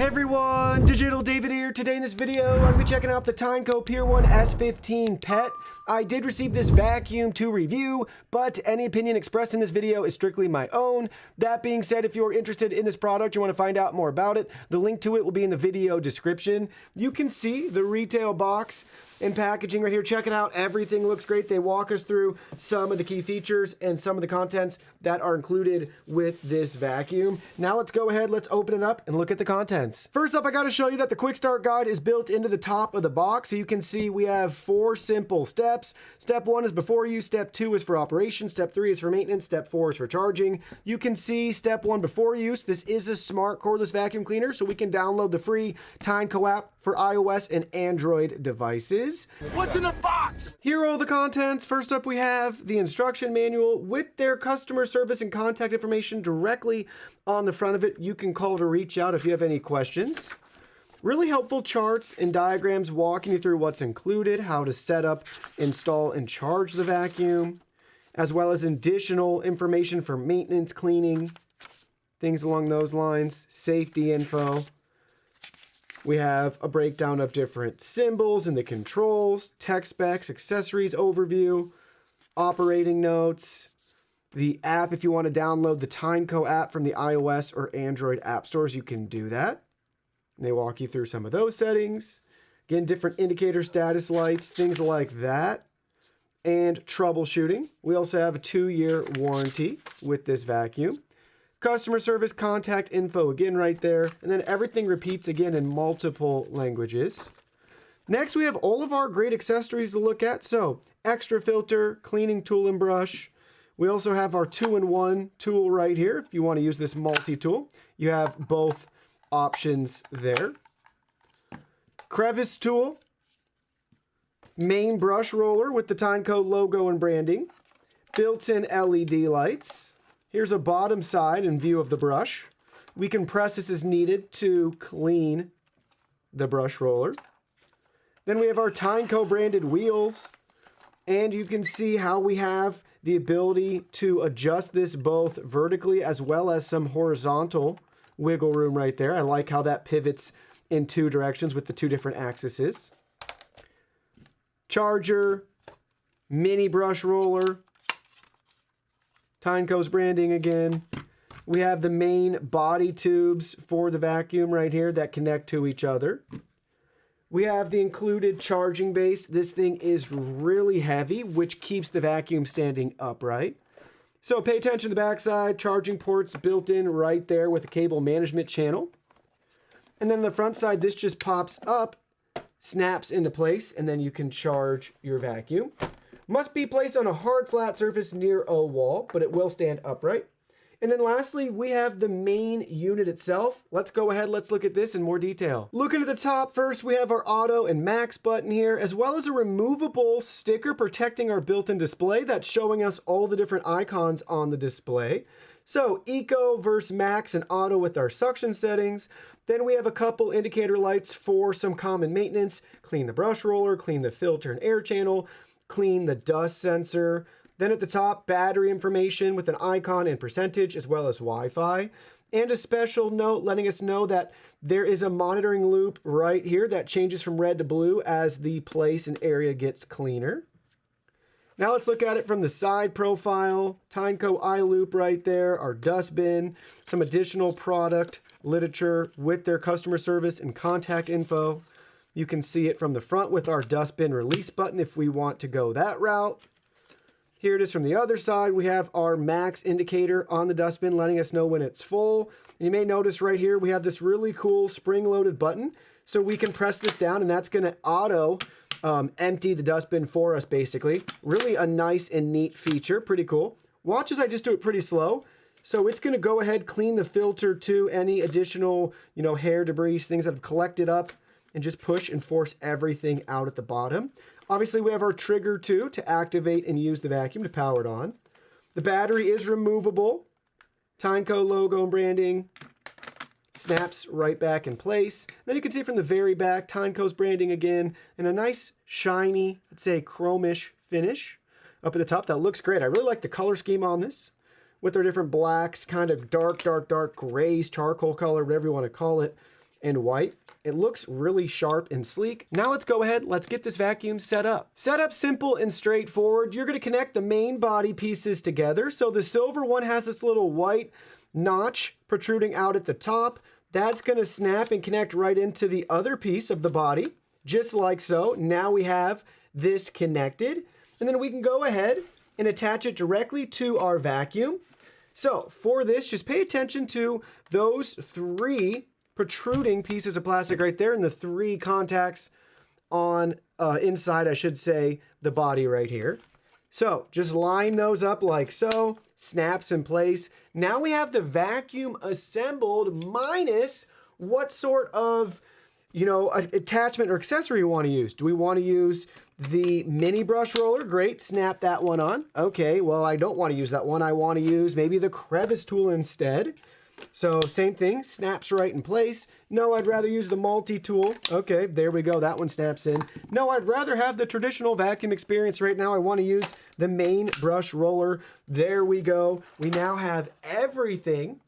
Hey everyone, Digital David here. Today in this video, I'm going to be checking out the Tineco Pier 1 S15 Pet. I did receive this vacuum to review, but any opinion expressed in this video is strictly my own. That being said, if you're interested in this product, you want to find out more about it, the link to it will be in the video description. You can see the retail box and packaging right here. Check it out. Everything looks great. They walk us through some of the key features and some of the contents that are included with this vacuum. Now let's go ahead, let's open it up and look at the contents. First up, I got to show you that the quick start guide is built into the top of the box. So you can see we have 4 simple steps. Step 1 is before use, step 2 is for operation, step 3 is for maintenance, step 4 is for charging. You can see step 1 before use. This is a smart cordless vacuum cleaner, so we can download the free Tineco app for iOS and Android devices. What's in the box? Here are all the contents. First up, we have the instruction manual with their customer service and contact information directly on the front of it. You can call to reach out if you have any questions. Really helpful charts and diagrams walking you through what's included, how to set up, install, and charge the vacuum, as well as additional information for maintenance, cleaning, things along those lines, safety info. We have a breakdown of different symbols and the controls, tech specs, accessories overview, operating notes, the app. If you want to download the Tineco app from the iOS or Android app stores, you can do that. And they walk you through some of those settings. Again, different indicator status lights, things like that, and troubleshooting. We also have a 2-year warranty with this vacuum. Customer service contact info again right there, and then everything repeats again in multiple languages. Next, we have all of our great accessories to look at. So extra filter, cleaning tool and brush. We also have our 2-in-1 tool right here. If you want to use this multi-tool, you have both options there. Crevice tool, main brush roller with the Tineco logo and branding, built-in LED lights. Here's a bottom side and view of the brush. We can press this as needed to clean the brush roller. Then we have our Tineco branded wheels, and you can see how we have the ability to adjust this both vertically as well as some horizontal wiggle room right there. I like how that pivots in 2 directions with the 2 different axes. Charger, mini brush roller, Tineco's branding again. We have the main body tubes for the vacuum right here that connect to each other. We have the included charging base. This thing is really heavy, which keeps the vacuum standing upright. So pay attention to the backside. Charging ports built in right there with a cable management channel. And then on the front side, this just pops up, snaps into place, and then you can charge your vacuum. Must be placed on a hard flat surface near a wall, but it will stand upright. And then lastly, we have the main unit itself. Let's go ahead, let's look at this in more detail. Looking at the top first, we have our auto and max button here, as well as a removable sticker protecting our built-in display that's showing us all the different icons on the display. So eco versus max and auto with our suction settings. Then we have a couple indicator lights for some common maintenance. Clean the brush roller, clean the filter and air channel, clean the dust sensor. Then at the top, battery information with an icon and percentage, as well as Wi-Fi. And a special note letting us know that there is a monitoring loop right here that changes from red to blue as the place and area gets cleaner. Now let's look at it from the side profile. Tineco eye loop right there, our dustbin, some additional product literature with their customer service and contact info. You can see it from the front with our dustbin release button if we want to go that route. Here it is from the other side. We have our max indicator on the dustbin letting us know when it's full. And you may notice right here we have this really cool spring-loaded button. So we can press this down and that's going to auto empty the dustbin for us basically. Really a nice and neat feature. Pretty cool. Watch as I just do it pretty slow. So it's going to go ahead, clean the filter to any additional, hair, debris, things that have collected up, and just push and force everything out at the bottom. Obviously, we have our trigger too to activate and use the vacuum to power it on. The battery is removable. Tineco logo and branding snaps right back in place. Then you can see from the very back, Tineco's branding again, and a nice shiny, let's say chromish finish up at the top. That looks great. I really like the color scheme on this with their different blacks, kind of dark grays, charcoal color, whatever you want to call it. and white. It looks really sharp and sleek. Now let's go ahead, let's get this vacuum set up. Set up simple and straightforward. You're gonna connect the main body pieces together. So the silver one has this little white notch protruding out at the top. That's gonna snap and connect right into the other piece of the body, just like so. Now we have this connected, and then we can go ahead and attach it directly to our vacuum. So for this, just pay attention to those 3 protruding pieces of plastic right there and the 3 contacts on inside, I should say, the body right here. So just line those up like so, snaps in place. Now we have the vacuum assembled minus what sort of, attachment or accessory you want to use. Do we want to use the mini brush roller? Great, snap that one on. Okay, well, I don't want to use that one. I want to use maybe the crevice tool instead. So same thing, snaps right in place. No, I'd rather use the multi-tool. Okay, there we go, that one snaps in. No, I'd rather have the traditional vacuum experience right now. I want to use the main brush roller. There we go. We now have everything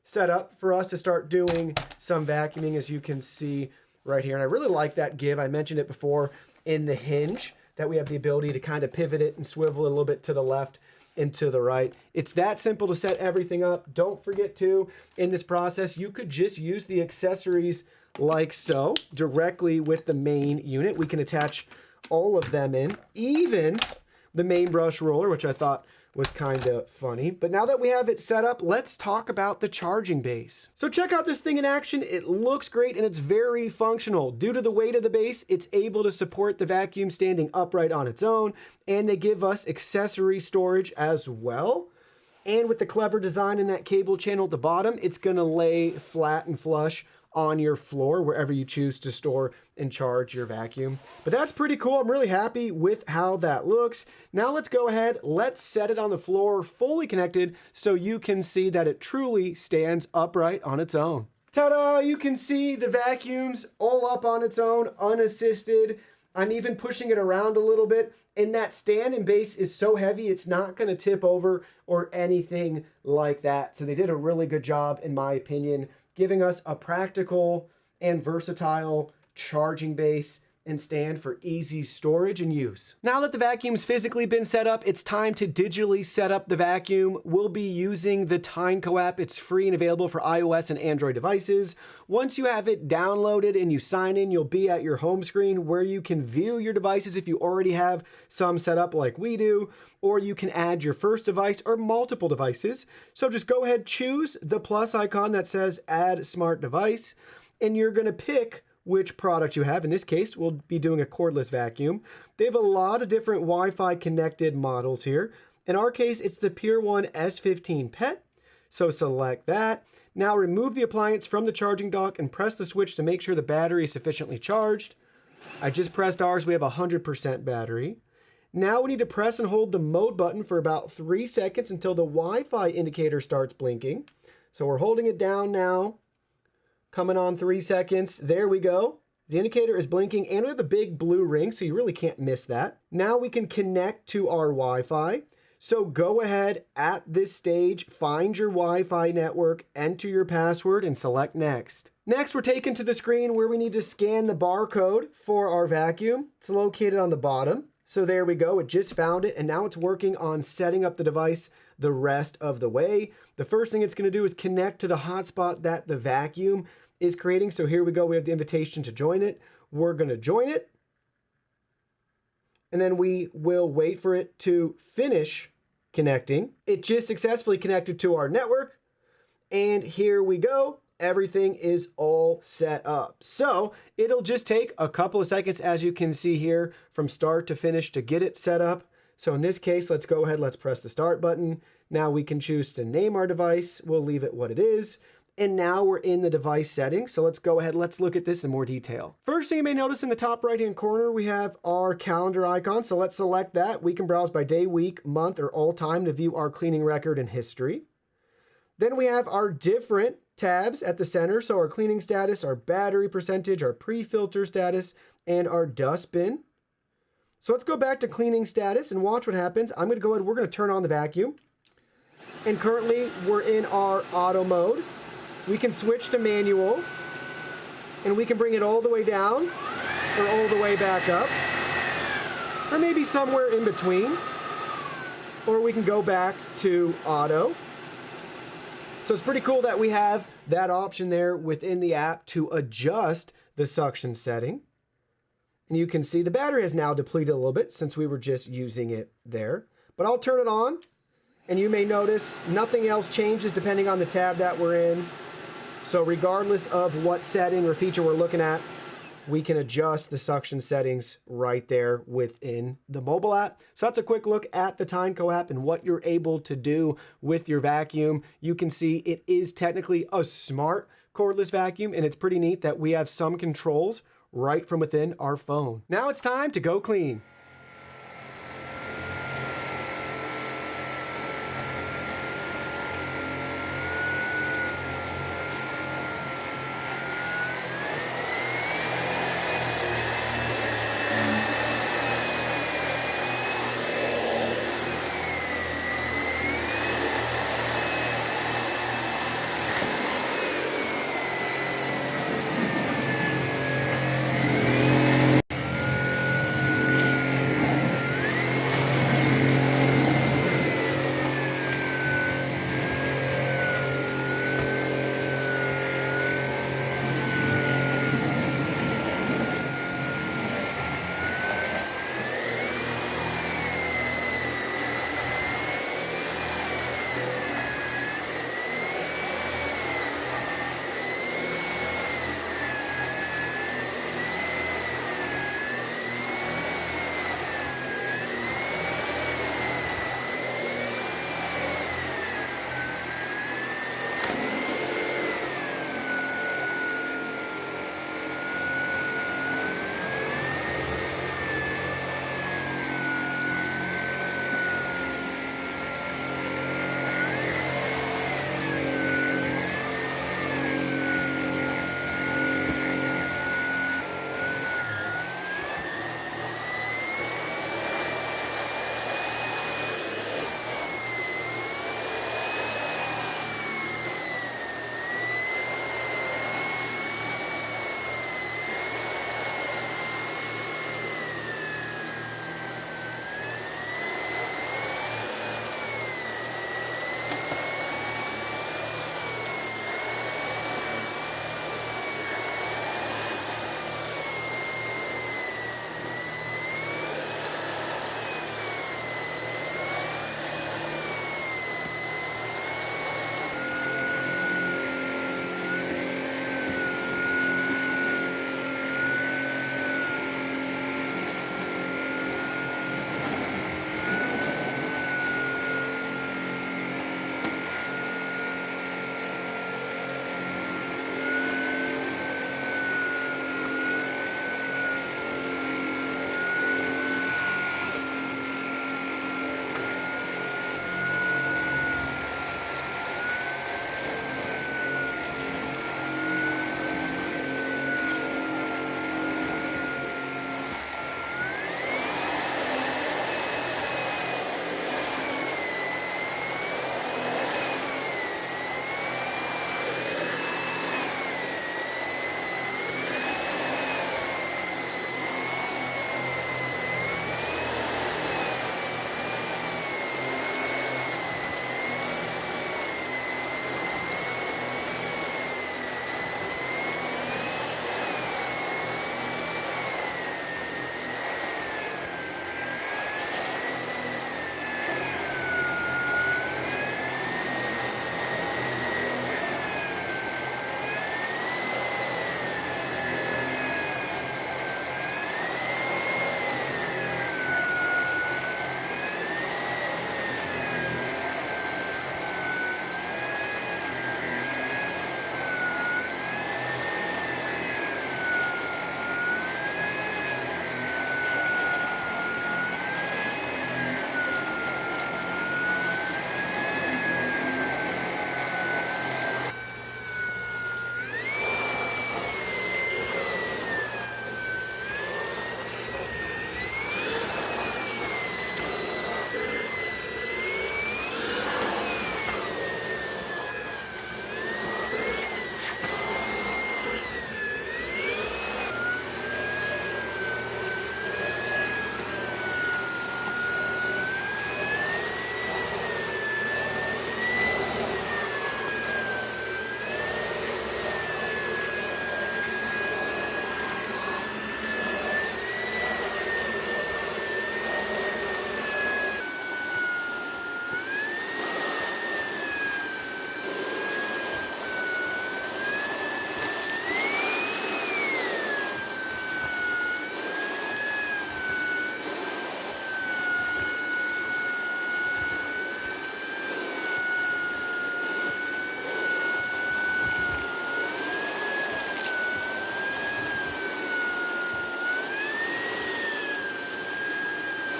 set up for us to start doing some vacuuming, as you can see right here. And I really like that give. I mentioned it before in the hinge, that we have the ability to kind of pivot it and swivel it a little bit to the left and to the right. It's that simple to set everything up. Don't forget to, in this process, you could just use the accessories like so, directly with the main unit. We can attach all of them in, even the main brush roller, which I thought was kind of funny. But now that we have it set up, let's talk about the charging base. So check out this thing in action. It looks great and it's very functional. Due to the weight of the base, it's able to support the vacuum standing upright on its own, and they give us accessory storage as well. And with the clever design in that cable channel at the bottom, it's gonna lay flat and flush on your floor wherever you choose to store and charge your vacuum. But that's pretty cool. I'm really happy with how that looks. Now let's go ahead, let's set it on the floor fully connected so you can see that it truly stands upright on its own. Ta-da! You can see the vacuum's all up on its own, unassisted. I'm even pushing it around a little bit, and that stand and base is so heavy it's not going to tip over or anything like that. So they did a really good job, in my opinion, giving us a practical and versatile charging base and stand for easy storage and use. Now that the vacuum's physically been set up, it's time to digitally set up the vacuum. We'll be using the Tineco app. It's free and available for iOS and Android devices. Once you have it downloaded and you sign in, you'll be at your home screen where you can view your devices if you already have some set up like we do, or you can add your first device or multiple devices. So just go ahead, choose the plus icon that says Add Smart Device, and you're gonna pick which product you have. In this case, we'll be doing a cordless vacuum. They have a lot of different Wi-Fi connected models here. In our case, it's the Pure One S15 PET. So select that. Now remove the appliance from the charging dock and press the switch to make sure the battery is sufficiently charged. I just pressed ours. We have 100% battery. Now we need to press and hold the mode button for about 3 seconds until the Wi-Fi indicator starts blinking. So we're holding it down now. Coming on 3 seconds. There we go. The indicator is blinking and we have a big blue ring, so you really can't miss that. Now we can connect to our Wi-Fi. So go ahead at this stage, find your Wi-Fi network, enter your password, and select Next. Next, we're taken to the screen where we need to scan the barcode for our vacuum. It's located on the bottom. So there we go. It just found it, and now it's working on setting up the device the rest of the way. The first thing it's going to do is connect to the hotspot that the vacuum is creating. So here we go. We have the invitation to join it. We're going to join it. And then we will wait for it to finish connecting. It just successfully connected to our network. And here we go. Everything is all set up. So it'll just take a couple of seconds, as you can see here, from start to finish to get it set up. So in this case, let's go ahead, let's press the start button. Now we can choose to name our device. We'll leave it what it is. And now we're in the device settings. So let's go ahead, let's look at this in more detail. First thing you may notice in the top right-hand corner, we have our calendar icon. So let's select that. We can browse by day, week, month, or all time to view our cleaning record and history. Then we have our different tabs at the center. So our cleaning status, our battery percentage, our pre-filter status, and our dust bin. So let's go back to cleaning status and watch what happens. I'm gonna go ahead, we're gonna turn on the vacuum. And currently we're in our auto mode. We can switch to manual. and we can bring it all the way down or all the way back up, or maybe somewhere in between, or we can go back to auto. So it's pretty cool that we have that option there within the app to adjust the suction setting. And you can see the battery has now depleted a little bit since we were just using it there. But I'll turn it on, and you may notice nothing else changes depending on the tab that we're in. So regardless of what setting or feature we're looking at, we can adjust the suction settings right there within the mobile app. So that's a quick look at the Tineco app and what you're able to do with your vacuum. You can see it is technically a smart cordless vacuum, and it's pretty neat that we have some controls right from within our phone. Now it's time to go clean.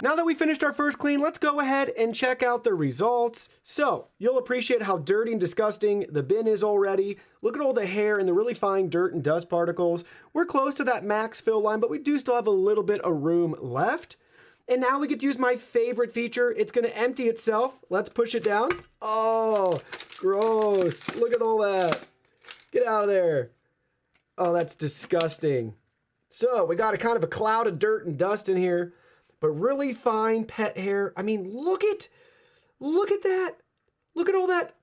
Now that we finished our first clean, let's go ahead and check out the results. So you'll appreciate how dirty and disgusting the bin is already. Look at all the hair and the really fine dirt and dust particles. We're close to that max fill line, but we do still have a little bit of room left. And now we get to use my favorite feature. It's gonna empty itself. Let's push it down. Oh, gross. Look at all that. Get out of there. Oh, that's disgusting. So we got a kind of a cloud of dirt and dust in here. But really fine pet hair. I mean, look at that. Look at all that.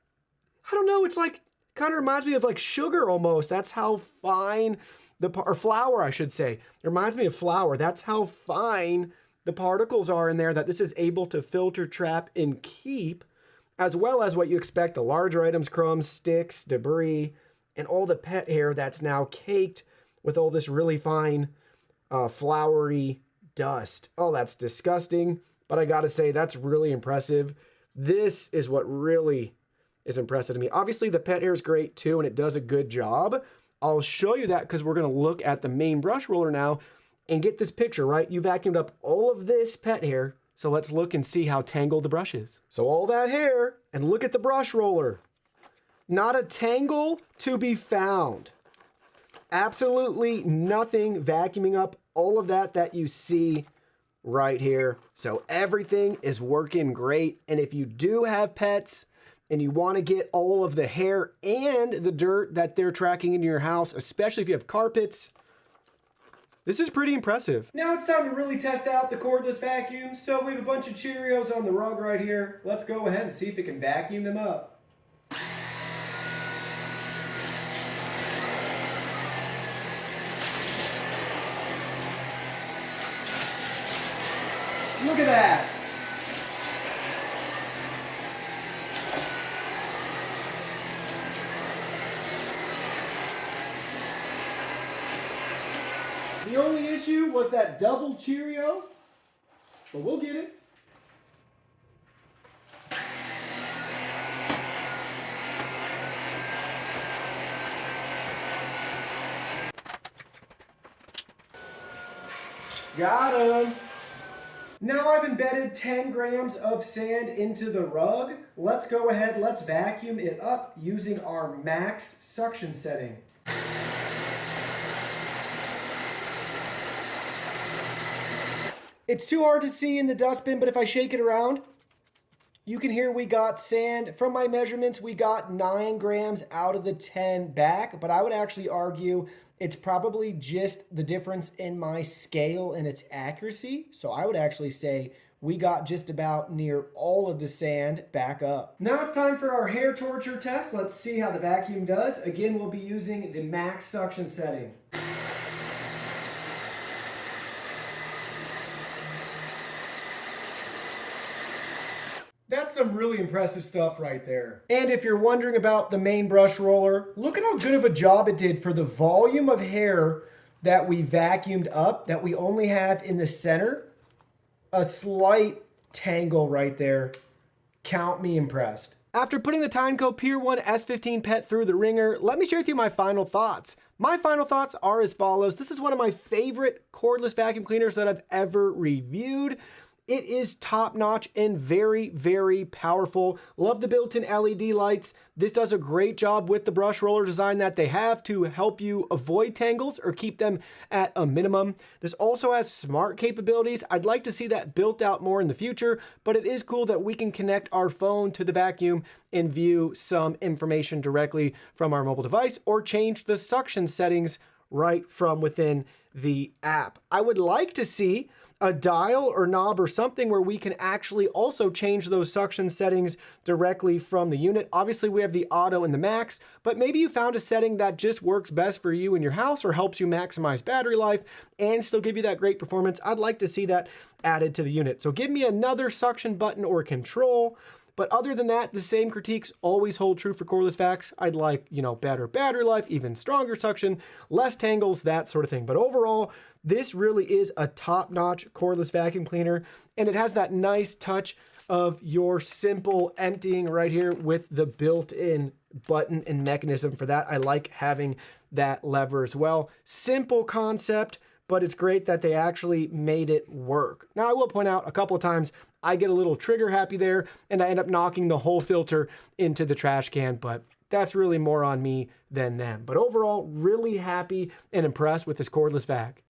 I don't know. It's like, kind of reminds me of like sugar almost. That's how fine or flour, I should say. It reminds me of flour. That's how fine the particles are in there that this is able to filter, trap, and keep, as well as what you expect, the larger items, crumbs, sticks, debris, and all the pet hair that's now caked with all this really fine, floury dust. Oh, that's disgusting, but I gotta say, that's really impressive. This is what really is impressive to me. Obviously, the pet hair is great too, and it does a good job. I'll show you that because we're gonna look at the main brush roller now and get this picture, right? You vacuumed up all of this pet hair, so let's look and see how tangled the brush is. So all that hair, and look at the brush roller. Not a tangle to be found. Absolutely nothing vacuuming up all of that you see right here. So everything is working great. And if you do have pets and you want to get all of the hair and the dirt that they're tracking into your house, especially if you have carpets, this is pretty impressive. Now it's time to really test out the cordless vacuum. So we have a bunch of Cheerios on the rug right here. Let's go ahead and see if it can vacuum them up. Look at that. The only issue was that double Cheerio, but we'll get it. Got him. Now I've embedded 10 grams of sand into the rug. Let's go ahead, let's vacuum it up using our max suction setting. It's too hard to see in the dustbin, but if I shake it around, you can hear we got sand. From my measurements, we got 9 grams out of the 10 back, but I would actually argue it's probably just the difference in my scale and its accuracy. So I would actually say we got just about near all of the sand back up. Now it's time for our hair torture test. Let's see how the vacuum does. Again, we'll be using the max suction setting. That's some really impressive stuff right there. And if you're wondering about the main brush roller, look at how good of a job it did for the volume of hair that we vacuumed up, that we only have in the center. A slight tangle right there. Count me impressed. After putting the Tineco Pier 1 S15 Pet through the ringer, let me share with you my final thoughts. My final thoughts are as follows. This is one of my favorite cordless vacuum cleaners that I've ever reviewed. It is top-notch and very, very powerful. Love the built-in LED lights. This does a great job with the brush roller design that they have to help you avoid tangles or keep them at a minimum. This also has smart capabilities. I'd like to see that built out more in the future, but it is cool that we can connect our phone to the vacuum and view some information directly from our mobile device or change the suction settings right from within the app. I would like to see a dial or knob or something where we can actually also change those suction settings directly from the unit. Obviously, we have the auto and the max, but maybe you found a setting that just works best for you in your house or helps you maximize battery life and still give you that great performance. I'd like to see that added to the unit. So give me another suction button or control. But other than that, the same critiques always hold true for cordless vacs. I'd like, better battery life, even stronger suction, less tangles, that sort of thing. But overall, this really is a top-notch cordless vacuum cleaner, and it has that nice touch of your simple emptying right here with the built-in button and mechanism for that. I like having that lever as well. Simple concept, but it's great that they actually made it work. Now, I will point out a couple of times I get a little trigger happy there, and I end up knocking the whole filter into the trash can, but that's really more on me than them. But overall, really happy and impressed with this cordless vac.